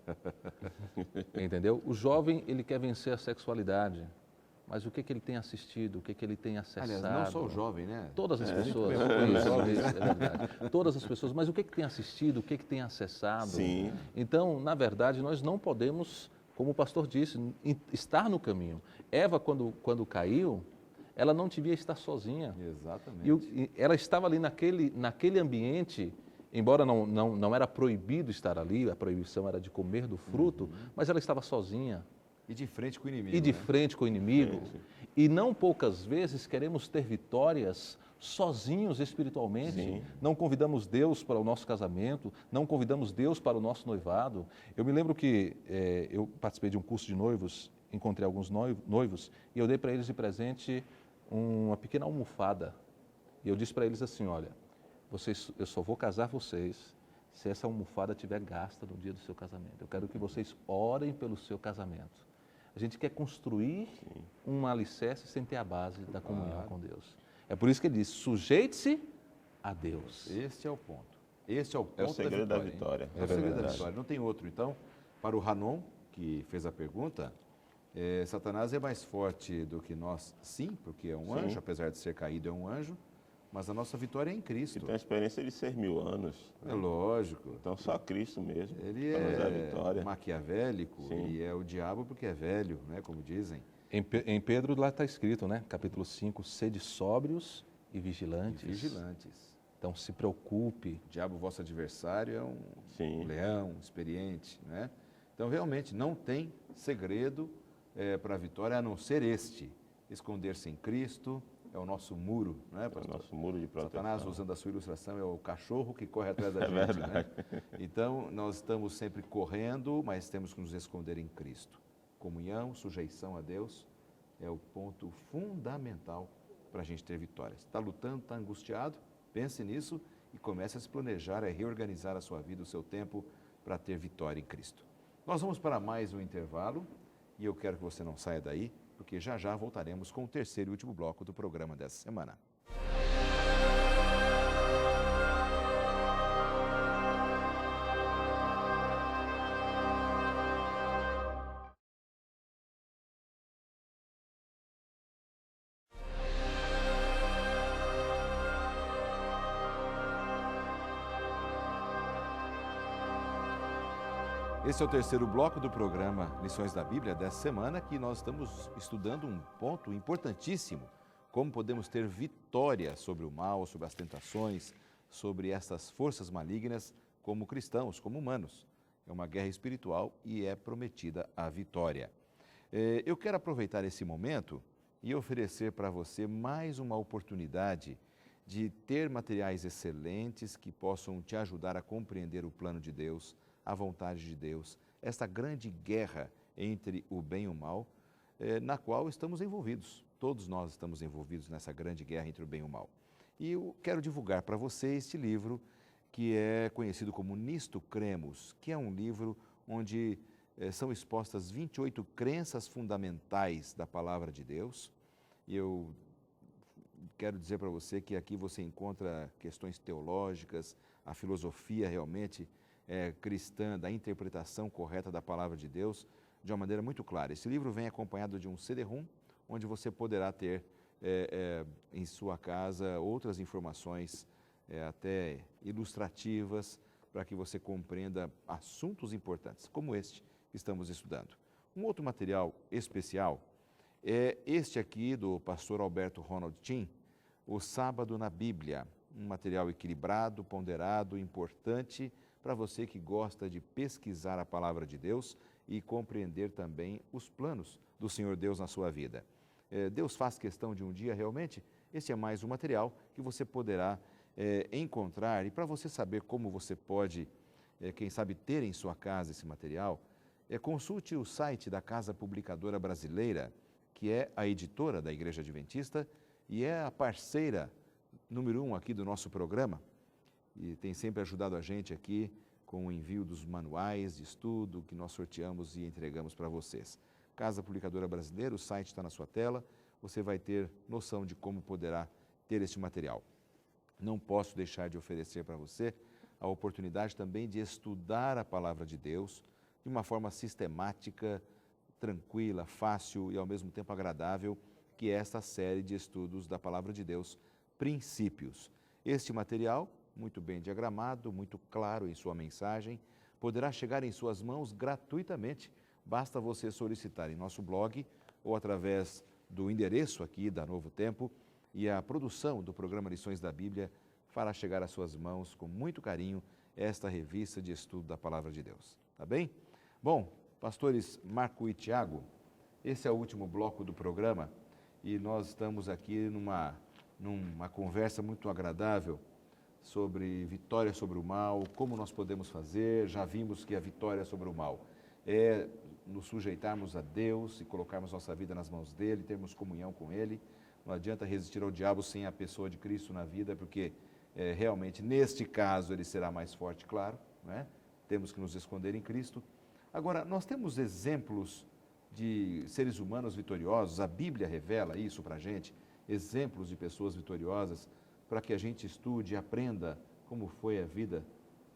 Entendeu? O jovem, ele quer vencer a sexualidade, mas o que ele tem assistido, o que ele tem acessado? Aliás, não só o jovem, né? Todas as pessoas, é verdade. Todas as pessoas, mas o que tem assistido, o que tem acessado? Sim. Então, na verdade, nós não podemos, como o pastor disse, estar no caminho. Eva, quando caiu, ela não devia estar sozinha. Exatamente. E ela estava ali naquele ambiente, embora não era proibido estar ali, a proibição era de comer do fruto, mas ela estava sozinha. E de frente com o inimigo. E de né? frente com o inimigo. E não poucas vezes queremos ter vitórias sozinhos espiritualmente. Sim. Não convidamos Deus para o nosso casamento, não convidamos Deus para o nosso noivado. Eu me lembro que eu participei de um curso de noivos, encontrei alguns noivos e eu dei para eles de presente uma pequena almofada. E eu disse para eles assim: olha, eu só vou casar vocês se essa almofada estiver gasta no dia do seu casamento. Eu quero que vocês orem pelo seu casamento. A gente quer construir um alicerce sem ter a base da comunhão com Deus. É por isso que ele diz: sujeite-se a Deus. Este é o ponto. Este é o ponto É o segredo da hein? vitória. É o segredo da verdade. vitória. Não tem outro. Então, para o Hanon, que fez a pergunta, Satanás é mais forte do que nós, sim, porque é um anjo, apesar de ser caído, é um anjo, mas a nossa vitória é em Cristo. E tem a experiência de 6.000 anos. É lógico. Então só Cristo mesmo. Ele para nos dar a é vitória. maquiavélico Sim. e é o diabo porque é velho, né, como dizem. Em Pedro lá está escrito, né? Capítulo 5, sede sóbrios e vigilantes. Vigilantes. Então se preocupe. O diabo, vosso adversário, é um Sim. leão experiente, né? Então, realmente, não tem segredo para a vitória a não ser este: esconder-se em Cristo. É o nosso muro, não é, É o pastor? nosso muro de proteção. Satanás, usando a sua ilustração, é o cachorro que corre atrás da É gente, verdade. né? Então, nós estamos sempre correndo, mas temos que nos esconder em Cristo. Comunhão, sujeição a Deus é o ponto fundamental para a gente ter vitórias. Está lutando, está angustiado? Pense nisso e comece a se planejar, a reorganizar a sua vida, o seu tempo, para ter vitória em Cristo. Nós vamos para mais um intervalo e eu quero que você não saia daí, porque já já voltaremos com o terceiro e último bloco do programa dessa semana. Esse é o terceiro bloco do programa Lições da Bíblia dessa semana, que nós estamos estudando um ponto importantíssimo: como podemos ter vitória sobre o mal, sobre as tentações, sobre essas forças malignas como cristãos, como humanos. É uma guerra espiritual e é prometida a vitória. Eu quero aproveitar esse momento e oferecer para você mais uma oportunidade de ter materiais excelentes que possam te ajudar a compreender o plano de Deus, a vontade de Deus, esta grande guerra entre o bem e o mal, na qual estamos envolvidos. Todos nós estamos envolvidos nessa grande guerra entre o bem e o mal. E eu quero divulgar para você este livro, que é conhecido como Nisto Cremos, que é um livro onde são expostas 28 crenças fundamentais da Palavra de Deus. E eu quero dizer para você que aqui você encontra questões teológicas, a filosofia realmente cristã, da interpretação correta da Palavra de Deus, de uma maneira muito clara. Esse livro vem acompanhado de um CD-ROM, onde você poderá ter em sua casa outras informações, até ilustrativas, para que você compreenda assuntos importantes, como este que estamos estudando. Um outro material especial é este aqui, do pastor Alberto Ronald Tim, O Sábado na Bíblia, um material equilibrado, ponderado, importante para você que gosta de pesquisar a Palavra de Deus e compreender também os planos do Senhor Deus na sua vida. Deus faz questão de um dia realmente, este é mais um material que você poderá encontrar, e para você saber como você pode, quem sabe, ter em sua casa esse material, consulte o site da Casa Publicadora Brasileira, que é a editora da Igreja Adventista e é a parceira número 1 aqui do nosso programa, e tem sempre ajudado a gente aqui com o envio dos manuais de estudo que nós sorteamos e entregamos para vocês. Casa Publicadora Brasileira, o site está na sua tela, você vai ter noção de como poderá ter este material. Não posso deixar de oferecer para você a oportunidade também de estudar a Palavra de Deus de uma forma sistemática, tranquila, fácil e ao mesmo tempo agradável, que é esta série de estudos da Palavra de Deus, Princípios. Este material, muito bem diagramado, muito claro em sua mensagem, poderá chegar em suas mãos gratuitamente. Basta você solicitar em nosso blog ou através do endereço aqui da Novo Tempo, e a produção do programa Lições da Bíblia fará chegar às suas mãos com muito carinho esta revista de estudo da Palavra de Deus. Tá bem? Bom, pastores Marco e Tiago, esse é o último bloco do programa e nós estamos aqui numa conversa muito agradável sobre vitória sobre o mal, como nós podemos fazer. Já vimos que a vitória sobre o mal é nos sujeitarmos a Deus e colocarmos nossa vida nas mãos dele, termos comunhão com ele. Não adianta resistir ao diabo sem a pessoa de Cristo na vida, porque realmente, neste caso, ele será mais forte, claro, né? Temos que nos esconder em Cristo. Agora, nós temos exemplos de seres humanos vitoriosos, a Bíblia revela isso para a gente, exemplos de pessoas vitoriosas, para que a gente estude e aprenda como foi a vida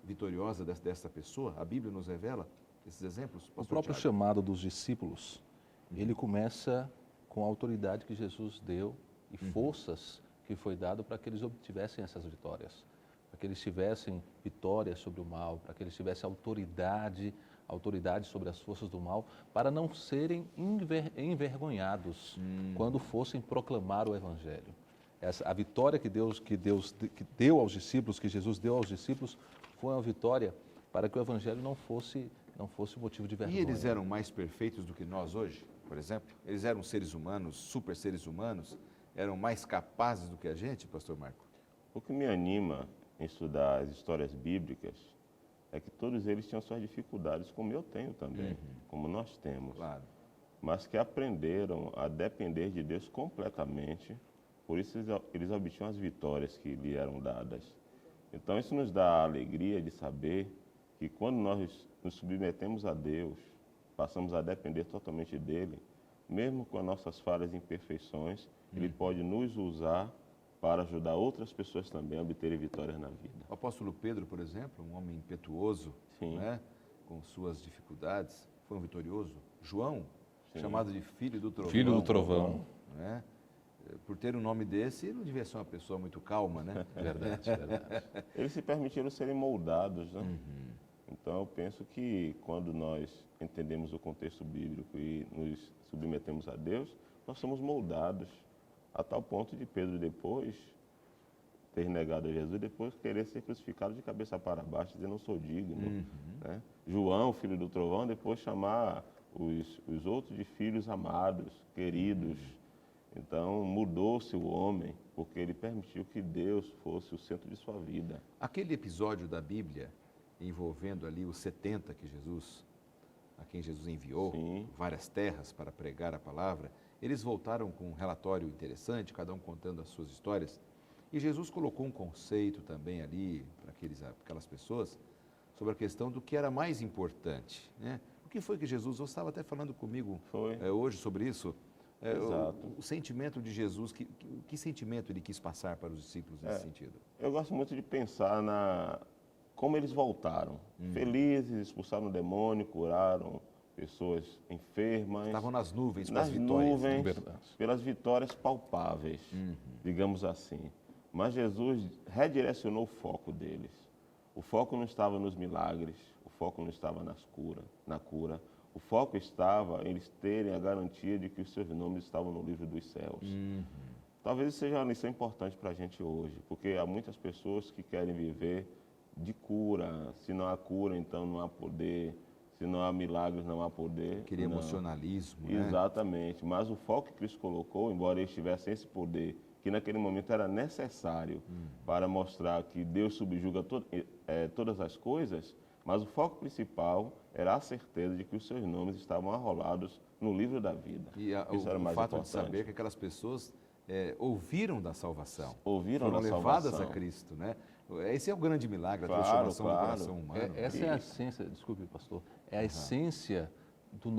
vitoriosa dessa pessoa. A Bíblia nos revela esses exemplos. O próprio chamado dos discípulos, ele começa com a autoridade que Jesus deu e forças que foi dado para que eles obtivessem essas vitórias, para que eles tivessem vitória sobre o mal, para que eles tivessem autoridade sobre as forças do mal, para não serem envergonhados quando fossem proclamar o Evangelho. A vitória que Deus deu aos discípulos, que Jesus deu aos discípulos, foi uma vitória para que o Evangelho não fosse motivo de vergonha. E eles eram mais perfeitos do que nós hoje, por exemplo? Eles eram seres humanos, super seres humanos, eram mais capazes do que a gente, pastor Marco? O que me anima em estudar as histórias bíblicas é que todos eles tinham suas dificuldades, como eu tenho também, como nós temos. Claro. Mas que aprenderam a depender de Deus completamente, por isso eles obtinham as vitórias que lhe eram dadas. Então isso nos dá a alegria de saber que quando nós nos submetemos a Deus, passamos a depender totalmente dele, mesmo com as nossas falhas e imperfeições, ele pode nos usar para ajudar outras pessoas também a obterem vitórias na vida. O apóstolo Pedro, por exemplo, um homem impetuoso, né, com suas dificuldades, foi um vitorioso. João, chamado de filho do trovão. Filho do trovão. Né? Por ter um nome desse, ele não devia ser uma pessoa muito calma, né? Verdade, verdade. Eles se permitiram serem moldados, né? Então, eu penso que quando nós entendemos o contexto bíblico e nos submetemos a Deus, nós somos moldados a tal ponto de Pedro depois ter negado a Jesus, depois querer ser crucificado de cabeça para baixo, dizer não sou digno. Né? João, filho do trovão, depois chamar os outros de filhos amados, queridos. Então, mudou-se o homem, porque ele permitiu que Deus fosse o centro de sua vida. Aquele episódio da Bíblia envolvendo ali os 70 a quem Jesus enviou, várias terras para pregar a palavra, eles voltaram com um relatório interessante, cada um contando as suas histórias, e Jesus colocou um conceito também ali para aquelas pessoas sobre a questão do que era mais importante, né? O que foi que Jesus, você estava até falando comigo Foi. hoje sobre isso, Exato. o sentimento de Jesus, que sentimento ele quis passar para os discípulos nesse sentido? Eu gosto muito de pensar como eles voltaram. Felizes, expulsaram o demônio, curaram pessoas enfermas. Estavam nas nuvens com nas as vitórias. nuvens, Verdade. pelas vitórias palpáveis, digamos assim. Mas Jesus redirecionou o foco deles. O foco não estava nos milagres, o foco não estava na cura. O foco estava em eles terem a garantia de que os seus nomes estavam no livro dos céus. Talvez isso seja uma lição importante para a gente hoje, porque há muitas pessoas que querem viver de cura. Se não há cura, então não há poder. Se não há milagres, não há poder. Aquele Não. emocionalismo, né? Exatamente. Mas o foco que Cristo colocou, embora eles tivessem esse poder, que naquele momento era necessário para mostrar que Deus subjuga todas as coisas, mas o foco principal era a certeza de que os seus nomes estavam arrolados no livro da vida. E Isso era o mais fato de importante. saber que aquelas pessoas ouviram da salvação, Ouviram foram da levadas salvação. a Cristo, né? Esse é o grande milagre, a Claro, transformação claro. do coração humano. Essa é a essência, desculpe, pastor, é a essência do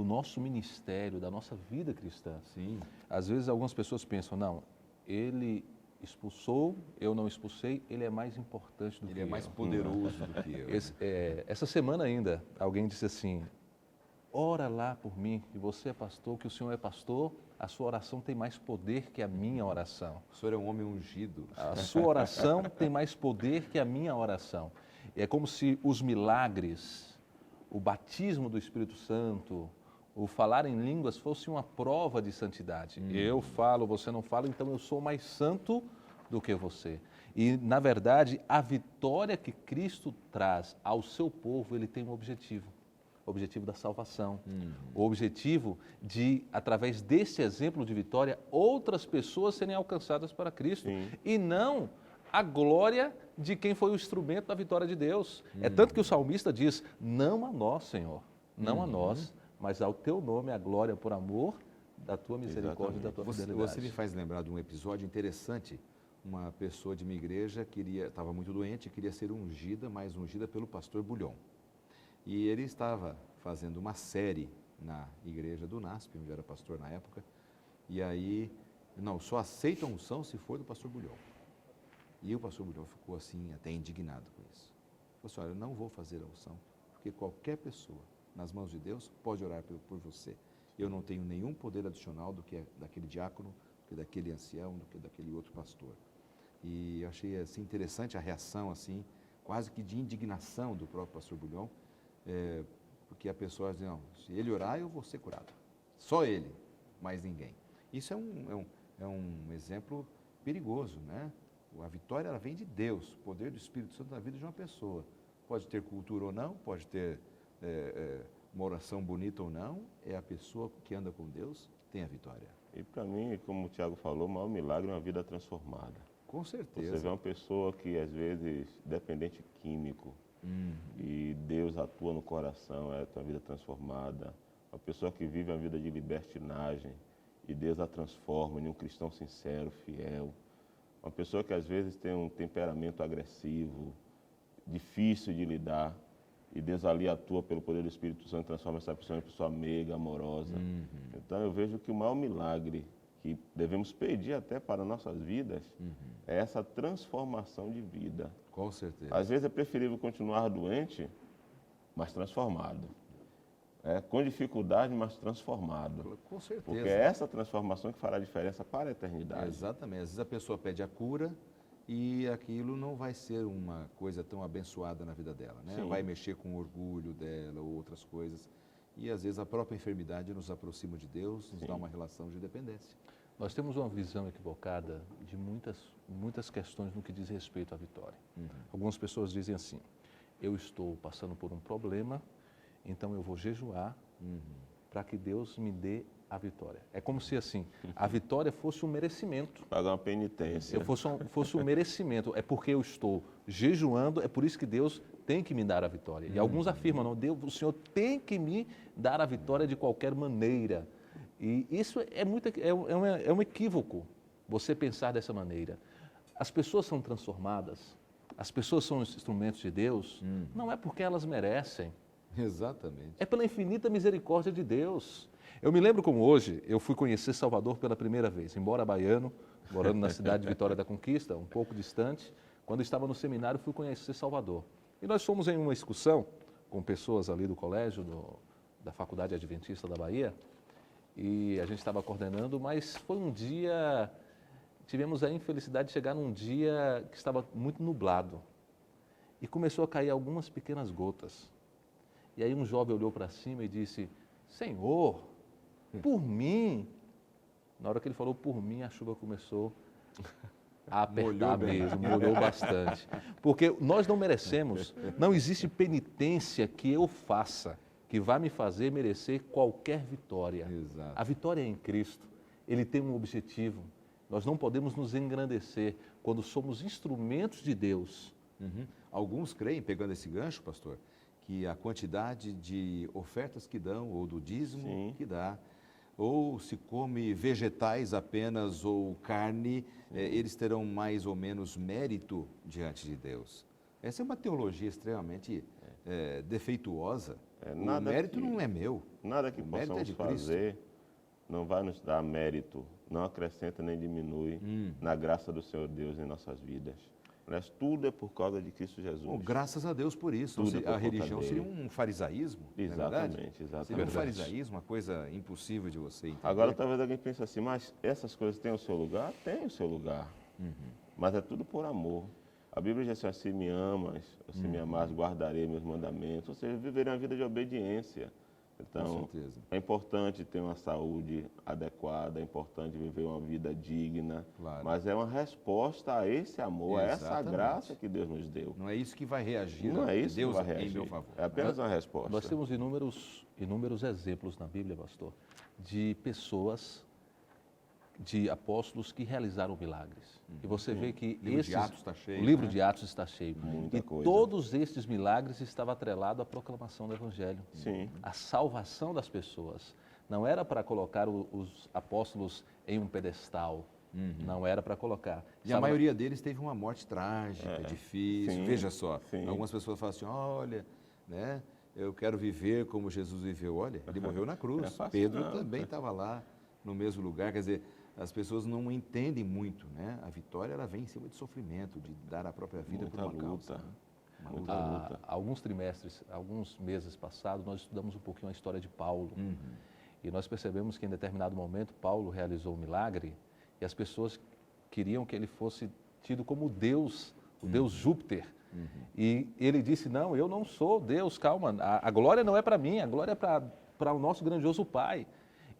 nosso ministério, da nossa vida cristã. Sim. Às vezes algumas pessoas pensam, não, ele expulsou, eu não expulsei, ele é mais importante do que Ele é eu. mais poderoso do que eu. Essa semana ainda, alguém disse assim, ora lá por mim, que você é pastor, que o senhor é pastor, a sua oração tem mais poder que a minha oração. O senhor é um homem ungido. A sua oração tem mais poder que a minha oração. É como se os milagres, o batismo do Espírito Santo, o falar em línguas fosse uma prova de santidade. Eu falo, você não fala, então eu sou mais santo do que você. E, na verdade, a vitória que Cristo traz ao seu povo, ele tem um objetivo. O objetivo da salvação. O objetivo de, através desse exemplo de vitória, outras pessoas serem alcançadas para Cristo. Sim. E não a glória de quem foi o instrumento da vitória de Deus. É tanto que o salmista diz, não a nós, Senhor, não a nós, mas ao teu nome a glória por amor da tua misericórdia e da tua fidelidade. Você me faz lembrar de um episódio interessante. Uma pessoa de minha igreja estava muito doente, queria ser ungida, mas ungida pelo pastor Bulhon. E ele estava fazendo uma série na igreja do NASP, onde era pastor na época, e aí, não, só aceita a unção se for do pastor Bulhon. E o pastor Bulhon ficou assim, até indignado com isso. Falou assim, olha, eu não vou fazer a unção, porque qualquer pessoa, nas mãos de Deus, pode orar por você. Eu não tenho nenhum poder adicional do que daquele diácono, do que daquele ancião, do que daquele outro pastor. E eu achei assim, interessante a reação, assim, quase que de indignação do próprio pastor Bulhon, porque a pessoa diz, não, se ele orar, eu vou ser curado. Só ele, mais ninguém. Isso é um exemplo perigoso, né? A vitória, ela vem de Deus, o poder do Espírito Santo na vida de uma pessoa. Pode ter cultura ou não, pode ter uma oração bonita ou não, é a pessoa que anda com Deus tem a vitória. E para mim, como o Tiago falou, o maior milagre é uma vida transformada. Com certeza. Você vê uma pessoa que, às vezes, dependente químico, e Deus atua no coração, é a vida transformada. Uma pessoa que vive uma vida de libertinagem, e Deus a transforma em um cristão sincero, fiel. Uma pessoa que, às vezes, tem um temperamento agressivo, difícil de lidar, e Deus ali atua pelo poder do Espírito Santo, transforma essa pessoa em uma pessoa meiga, amorosa. Então, eu vejo que o maior milagre que devemos pedir até para nossas vidas é essa transformação de vida. Com certeza. Às vezes é preferível continuar doente, mas transformado. Com dificuldade, mas transformado. Com certeza. Porque é essa transformação que fará a diferença para a eternidade. Exatamente. Às vezes a pessoa pede a cura e aquilo não vai ser uma coisa tão abençoada na vida dela, né? Sim. Vai mexer com o orgulho dela ou outras coisas. E às vezes a própria enfermidade nos aproxima de Deus, nos dá uma relação de dependência. Nós temos uma visão equivocada de muitas questões no que diz respeito à vitória. Algumas pessoas dizem assim, eu estou passando por um problema, então eu vou jejuar para que Deus me dê a vitória. É como se assim, a vitória fosse um merecimento. Pagar uma penitência. Eu fosse um merecimento. É porque eu estou jejuando, é por isso que Deus tem que me dar a vitória. E alguns afirmam, não, Deus, o Senhor tem que me dar a vitória de qualquer maneira. E isso é um equívoco, você pensar dessa maneira. As pessoas são transformadas, as pessoas são instrumentos de Deus, não é porque elas merecem, Exatamente. É pela infinita misericórdia de Deus. Eu me lembro como hoje eu fui conhecer Salvador pela primeira vez, embora baiano, morando na cidade de Vitória da Conquista, um pouco distante. Quando estava no seminário, fui conhecer Salvador. E nós fomos em uma excursão com pessoas ali do colégio, da Faculdade Adventista da Bahia, e a gente estava coordenando, mas foi um dia, tivemos a infelicidade de chegar num dia que estava muito nublado, e começou a cair algumas pequenas gotas. E aí um jovem olhou para cima e disse, Senhor, por mim. Na hora que ele falou por mim, a chuva começou a apertar mesmo, molhou bastante. Porque nós não merecemos, não existe penitência que eu faça que vá me fazer merecer qualquer vitória. Exato. A vitória é em Cristo, Ele tem um objetivo. Nós não podemos nos engrandecer quando somos instrumentos de Deus. Uhum. Alguns creem, pegando esse gancho, pastor, que a quantidade de ofertas que dão, ou do dízimo que dá, ou se come vegetais apenas ou carne, eles terão mais ou menos mérito diante de Deus. Essa é uma teologia extremamente defeituosa. O mérito não é meu. Nada que possamos fazer não vai nos dar mérito, não acrescenta nem diminui na graça do Senhor Deus em nossas vidas. Mas tudo é por causa de Cristo Jesus. Oh, graças a Deus por isso. A religião seria um farisaísmo, exatamente, exatamente. Seria um farisaísmo, uma coisa impossível de você entender. Agora talvez alguém pense assim, mas essas coisas têm o seu lugar? Tem o seu lugar. Mas é tudo por amor. A Bíblia diz assim, se me amas, se me amares, guardarei meus mandamentos. Ou seja, viverei uma vida de obediência. Então, é importante ter uma saúde adequada, é importante viver uma vida digna, mas é uma resposta a esse amor, a essa graça que Deus nos deu. Não é isso que vai reagir, não é isso Deus que vai reagir. Em meu favor. É apenas uma resposta. Nós temos inúmeros exemplos na Bíblia, pastor, de pessoas, de apóstolos que realizaram milagres. E você vê que o livro de Atos está cheio. O livro de Atos está cheio. Muita coisa. Todos estes milagres estavam atrelados à proclamação do Evangelho. Sim. A salvação das pessoas. Não era para colocar os apóstolos em um pedestal. Não era para colocar. E a maioria deles teve uma morte trágica, difícil. Sim. Veja só, Sim. algumas pessoas falam assim, olha, né, eu quero viver como Jesus viveu. Olha, ele morreu na cruz. Pedro também estava lá, no mesmo lugar. Quer dizer, as pessoas não entendem muito, né? A vitória, ela vem em cima de sofrimento, de dar a própria vida por uma causa. Né? Muita luta. Alguns trimestres, alguns meses passados, nós estudamos um pouquinho a história de Paulo. E nós percebemos que em determinado momento Paulo realizou um milagre e as pessoas queriam que ele fosse tido como Deus, o Deus Júpiter. E ele disse, não, eu não sou Deus, calma, a glória não é para mim, a glória é para o nosso grandioso Pai.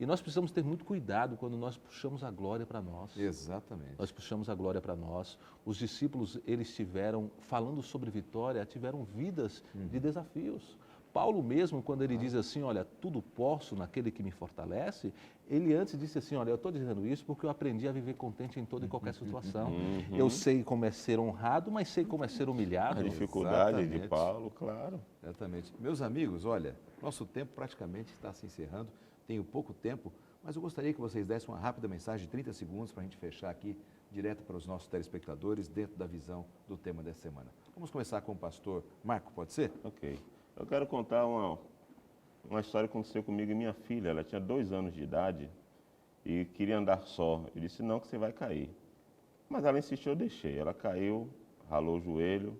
E nós precisamos ter muito cuidado quando nós puxamos a glória para nós. Exatamente. Nós puxamos a glória para nós. Os discípulos, eles tiveram, falando sobre vitória, tiveram vidas de desafios. Paulo mesmo, quando ele diz assim, olha, tudo posso naquele que me fortalece, ele antes disse assim, olha, eu estou dizendo isso porque eu aprendi a viver contente em toda e qualquer situação. Eu sei como é ser honrado, mas sei como é ser humilhado. A dificuldade de Paulo, claro. Exatamente. Meus amigos, olha, nosso tempo praticamente está se encerrando. Tenho pouco tempo, mas eu gostaria que vocês dessem uma rápida mensagem de 30 segundos para a gente fechar aqui, direto para os nossos telespectadores, dentro da visão do tema dessa semana. Vamos começar com o pastor Marco, pode ser? Ok. Eu quero contar uma história que aconteceu comigo e minha filha. Ela tinha 2 anos de idade e queria andar só. Eu disse, não, que você vai cair. Mas ela insistiu, eu deixei. Ela caiu, ralou o joelho,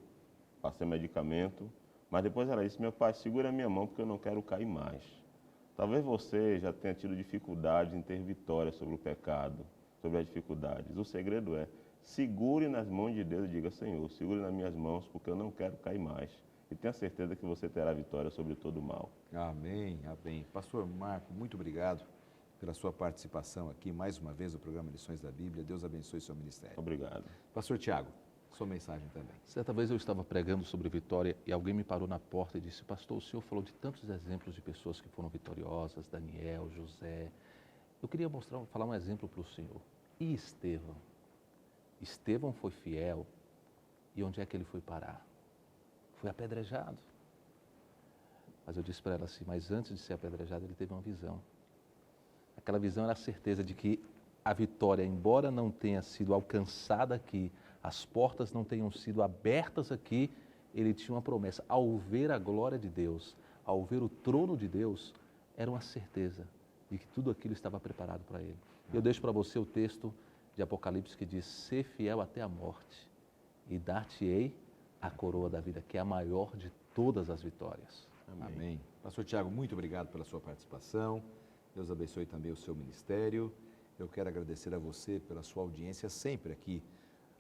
passei medicamento, mas depois ela disse, meu pai, segura a minha mão porque eu não quero cair mais. Talvez você já tenha tido dificuldade em ter vitória sobre o pecado, sobre as dificuldades. O segredo é, segure nas mãos de Deus e diga, Senhor, segure nas minhas mãos porque eu não quero cair mais. E tenha certeza que você terá vitória sobre todo o mal. Amém, amém. Pastor Marco, muito obrigado pela sua participação aqui, mais uma vez, no programa Lições da Bíblia. Deus abençoe seu ministério. Obrigado. Pastor Tiago, sua mensagem também. Certa vez eu estava pregando sobre vitória e alguém me parou na porta e disse, pastor, o senhor falou de tantos exemplos de pessoas que foram vitoriosas, Daniel, José. Eu queria falar um exemplo para o senhor. E Estevão? Estevão foi fiel e onde é que ele foi parar? Foi apedrejado. Mas eu disse para ela assim, mas antes de ser apedrejado, ele teve uma visão. Aquela visão era a certeza de que a vitória, embora não tenha sido alcançada aqui, as portas não tenham sido abertas aqui, ele tinha uma promessa. Ao ver a glória de Deus, ao ver o trono de Deus, era uma certeza de que tudo aquilo estava preparado para ele. Eu deixo para você o texto de Apocalipse que diz: ser fiel até a morte e dar-te-ei a coroa da vida, que é a maior de todas as vitórias. Amém. Pastor Tiago, muito obrigado pela sua participação. Deus abençoe também o seu ministério. Eu quero agradecer a você pela sua audiência sempre aqui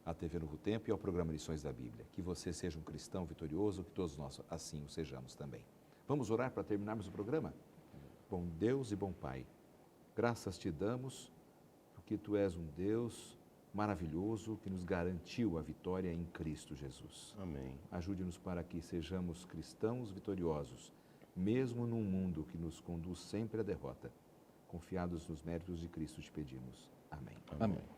à TV Novo Tempo e ao programa Lições da Bíblia. Que você seja um cristão vitorioso, que todos nós assim o sejamos também. Vamos orar para terminarmos o programa? Bom Deus e bom Pai, graças te damos porque tu és um Deus maravilhoso que nos garantiu a vitória em Cristo Jesus. Amém. Ajude-nos para que sejamos cristãos vitoriosos, mesmo num mundo que nos conduz sempre à derrota. Confiados nos méritos de Cristo te pedimos. Amém. Amém.